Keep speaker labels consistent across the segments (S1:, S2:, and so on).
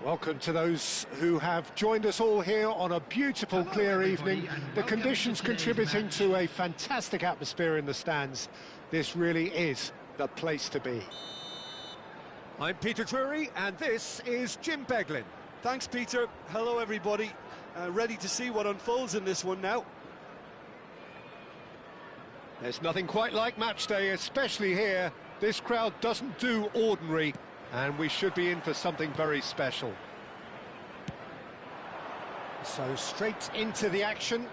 S1: Welcome to those who have joined us all here on a beautiful, clear evening. The conditions contributing to a fantastic atmosphere in the stands. This really is the place to be. I'm Peter Drury, and this is Jim Beglin.
S2: Thanks, Peter. Hello, everybody. Ready to see what unfolds in this one now.
S1: There's nothing quite like match day, especially here. This crowd doesn't do ordinary, and we should be in for something very special. So straight into the action.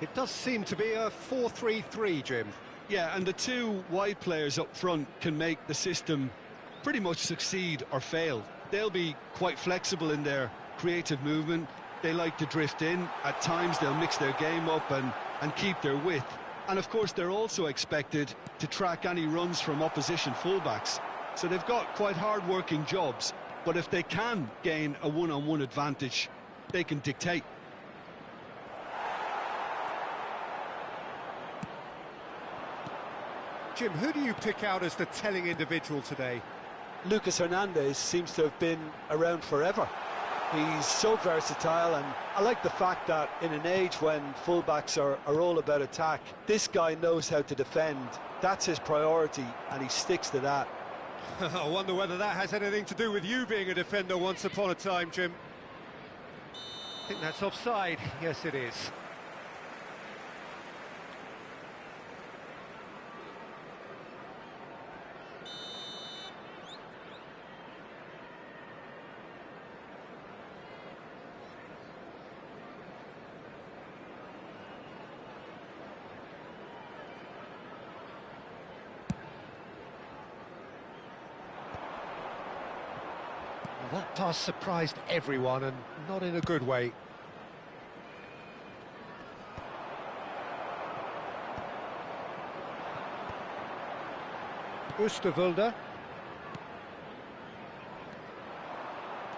S1: It does seem to be a 4-3-3, Jim.
S2: Yeah, and the two wide players up front can make the system pretty much succeed or fail. They'll be quite flexible in their creative movement. They like to drift in. At times they'll mix their game up and keep their width. And of course they're also expected to track any runs from opposition fullbacks. So they've got quite hard-working jobs, but if they can gain a one-on-one advantage, they can dictate.
S1: Jim, who do you pick out as the telling individual today?
S3: Lucas Hernandez seems to have been around forever. He's so versatile, and I like the fact that in an age when fullbacks are all about attack, this guy knows how to defend. That's his priority, and he sticks to that.
S1: I wonder whether that has anything to do with you being a defender once upon a time, Jim. I think that's offside. Yes, it is. That pass surprised everyone, and not in a good way. Oosterwolde.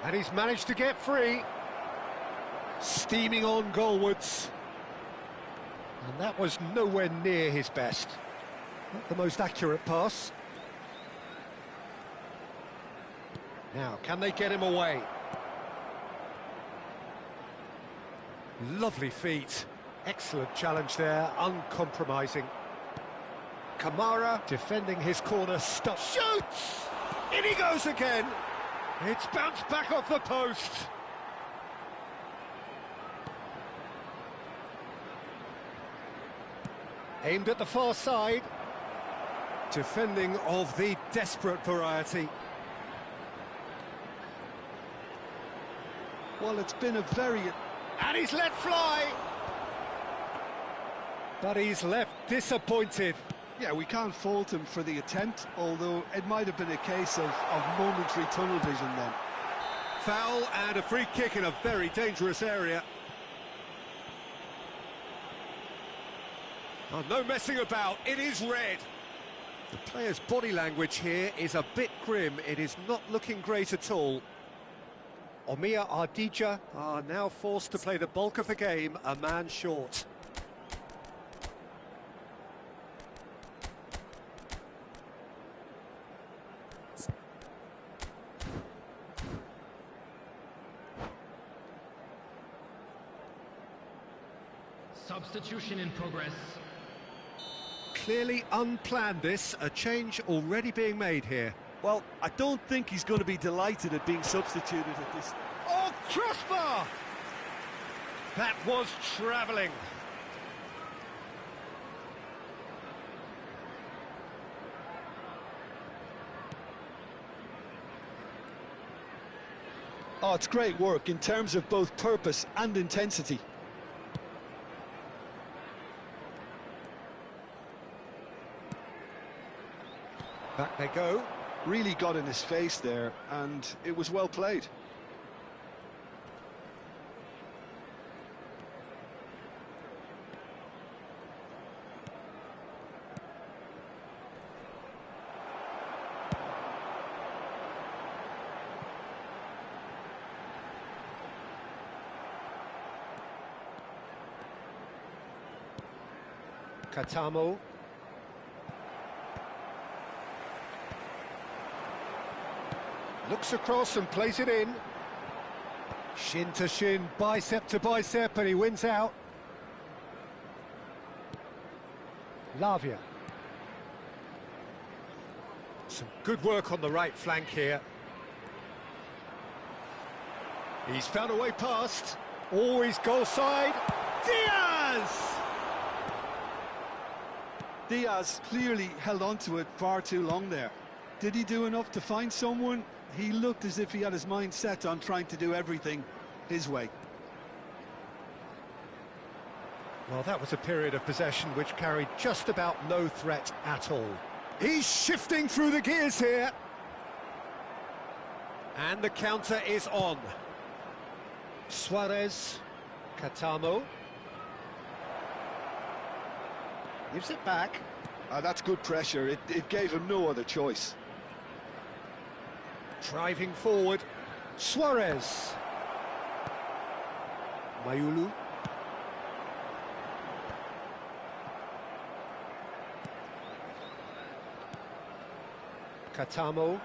S1: And he's managed to get free. Steaming on goalwards. And that was nowhere near his best. Not the most accurate pass. Now, can they get him away? Lovely feet. Excellent challenge there, uncompromising. Kamara defending his corner, shoots! In he goes again! It's bounced back off the post. Aimed at the far side. Defending of the desperate variety.
S2: Well, it's been a very...
S1: And he's let fly! But he's left disappointed.
S2: Yeah, we can't fault him for the attempt, although it might have been a case of momentary tunnel vision then.
S1: Foul and a free kick in a very dangerous area. Oh, no messing about, it is red. The player's body language here is a bit grim. It is not looking great at all. Omiya Ardija are now forced to play the bulk of the game, a man short.
S4: Substitution in progress.
S1: Clearly unplanned this, a change already being made here.
S2: Well, I don't think he's going to be delighted at being substituted at this...
S1: Oh, crossbar! That was travelling.
S2: Oh, it's great work in terms of both purpose and intensity.
S1: Back they go.
S2: Really got in his face there, and it was well played.
S1: Katamo. Looks across and plays it in. Shin to shin, bicep to bicep, and he wins out. Lavia. Some good work on the right flank here. He's found a way past. Always goal side. Diaz!
S2: Diaz clearly held on to it far too long there. Did he do enough to find someone? He looked as if he had his mind set on trying to do everything his way.
S1: Well, that was a period of possession which carried just about no threat at all. He's shifting through the gears here. And the counter is on. Suarez, Catamo. Gives it back.
S2: That's good pressure. It gave him no other choice.
S1: Driving forward. Suarez. Mayulu. Catamo.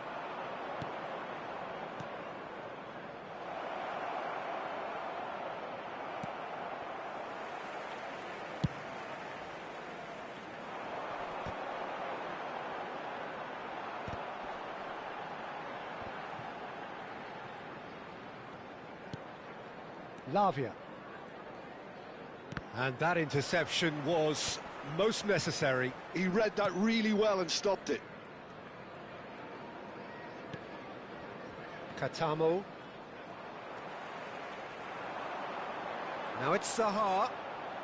S1: Lavia. And that interception was most necessary.
S2: He read that really well and stopped it.
S1: Catamo. Now it's Saha.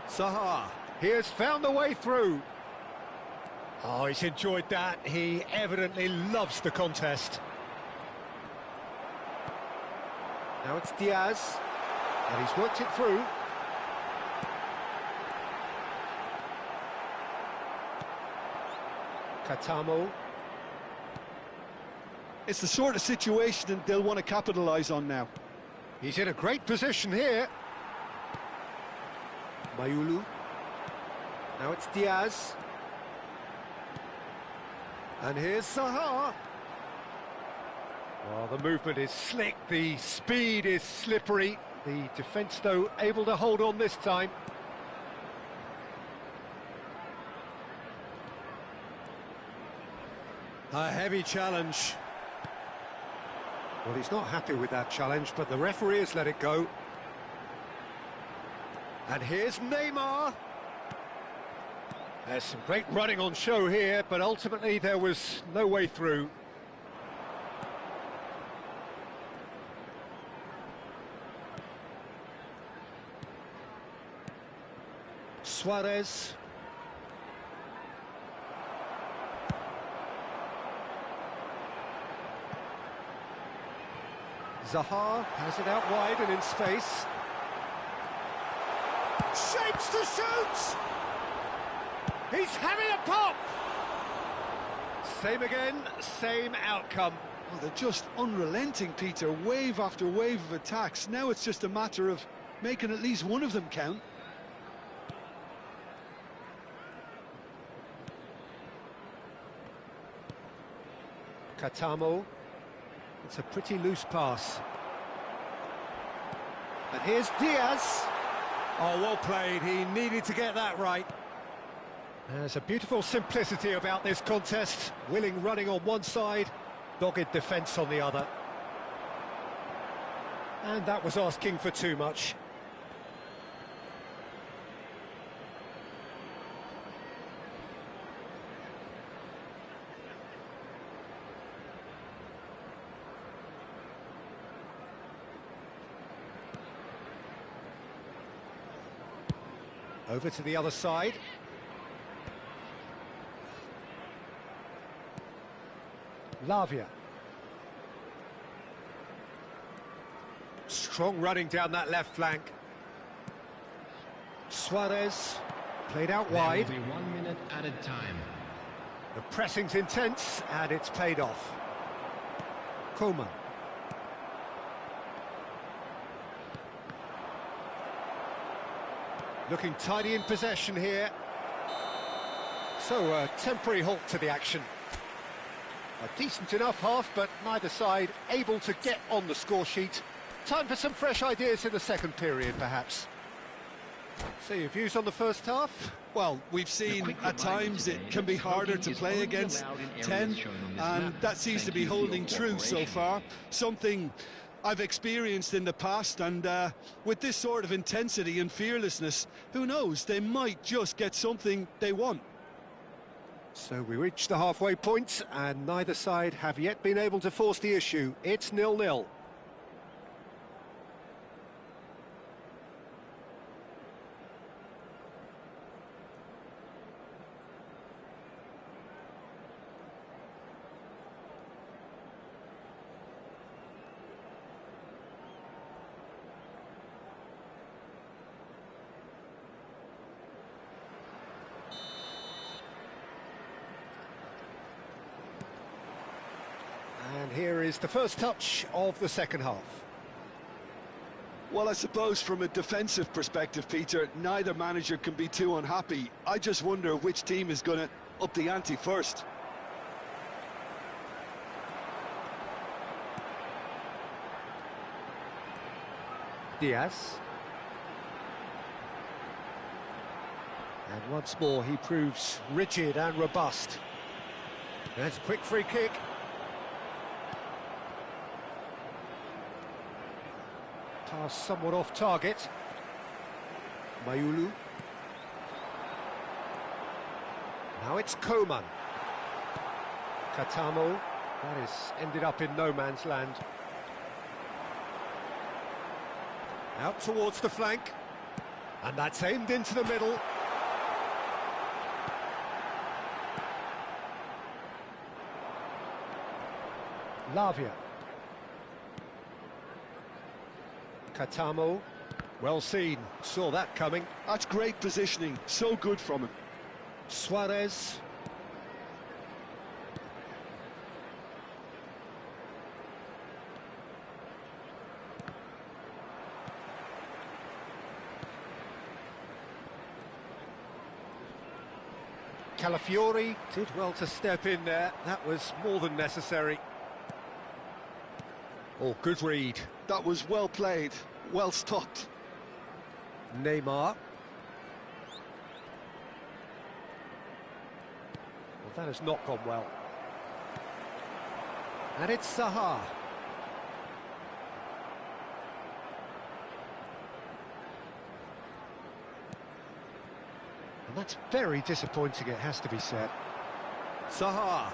S1: Saha. He has found the way through. Oh, he's enjoyed that. He evidently loves the contest. Now it's Diaz. And he's worked it through. Catamo.
S2: It's the sort of situation that they'll want to capitalise on now.
S1: He's in a great position here. Mayulu. Now it's Diaz. And here's Saha. Well, the movement is slick, the speed is slippery. The defence, though, able to hold on this time. A heavy challenge. Well, he's not happy with that challenge, but the referee has let it go. And here's Neymar. There's some great running on show here, but ultimately there was no way through. Suarez. Zaha has it out wide and in space. Shapes to shoot! He's having a pop! Same again, same outcome.
S2: Oh, they're just unrelenting, Peter. Wave after wave of attacks. Now it's just a matter of making at least one of them count.
S1: Catamo. It's a pretty loose pass. And here's Diaz. Oh, well played. He needed to get that right. There's a beautiful simplicity about this contest. Willing running on one side, dogged defence on the other. And that was asking for too much. Over to the other side. Lavia. Strong running down that left flank. Suarez played out wide.
S4: There will be 1 minute added time.
S1: The pressing's intense and it's paid off. Coman. Looking tidy in possession here. So a temporary halt to the action. A decent enough half, but neither side able to get on the score sheet. Time for some fresh ideas in the second period, perhaps. So your views on the first half?
S2: Well, we've seen at times it can be harder to play against 10, and that seems to be holding true so far. Something I've experienced in the past, and with this sort of intensity and fearlessness, who knows, they might just get something they want.
S1: So we reach the halfway point, and neither side have yet been able to force the issue. It's 0-0. And here is the first touch of the second half.
S2: Well, I suppose from a defensive perspective, Peter, neither manager can be too unhappy. I just wonder which team is going to up the ante first.
S1: Diaz. And once more he proves rigid and robust. There's a quick free kick. Pass somewhat off target. Mayulu. Now it's Koeman. Katamo. That is ended up in no man's land. Out towards the flank. And that's aimed into the middle. Lavia. Katamo, well seen, saw that coming.
S2: That's great positioning, so good from him.
S1: Suarez. Calafiori did well to step in there, that was more than necessary. Oh, good read.
S2: That was well played, well stopped.
S1: Neymar. Well, that has not gone well. And it's Zaha. And that's very disappointing, it has to be said. Zaha.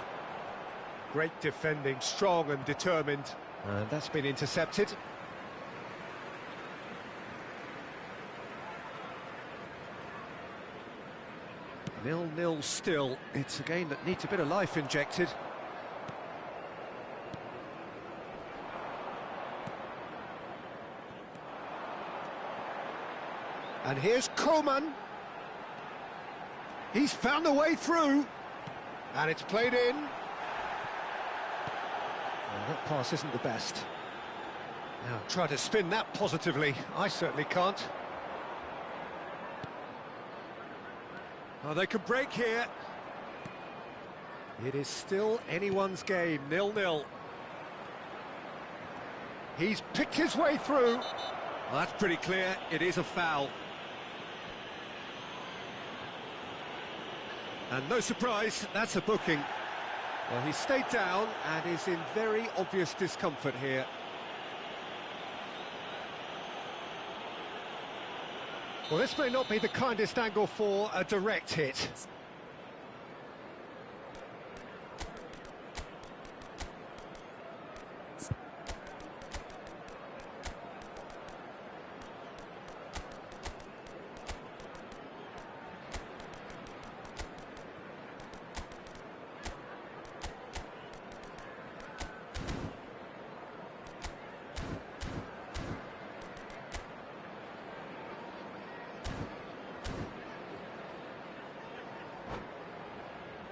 S1: Great defending, strong and determined. And that's been intercepted. Nil-nil still. It's a game that needs a bit of life injected. And here's Koeman. He's found a way through. And it's played in. That pass isn't the best. Now, try to spin that positively. I certainly can't. Oh, they can break here. It is still anyone's game, 0-0. He's picked his way through. Well, that's pretty clear. It is a foul. And no surprise, that's a booking. Well, he stayed down and is in very obvious discomfort here. Well, this may not be the kindest angle for a direct hit.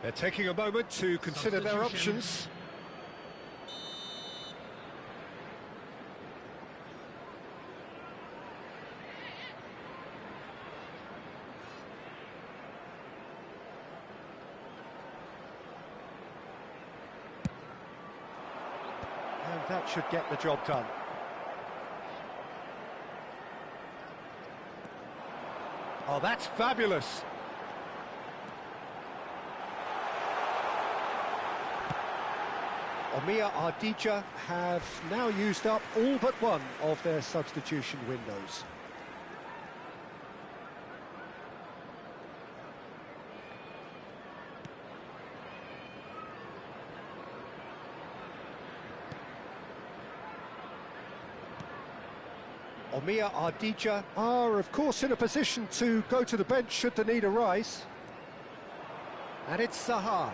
S1: They're taking a moment to consider their options. That should get the job done. Oh, that's fabulous. Omia Ardija have now used up all but one of their substitution windows. Omia Ardija are, of course, in a position to go to the bench should the need arise. And it's Zaha.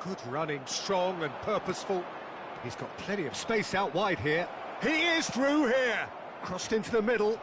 S1: Good running, strong and purposeful. He's got plenty of space out wide here. He is through here. Crossed into the middle.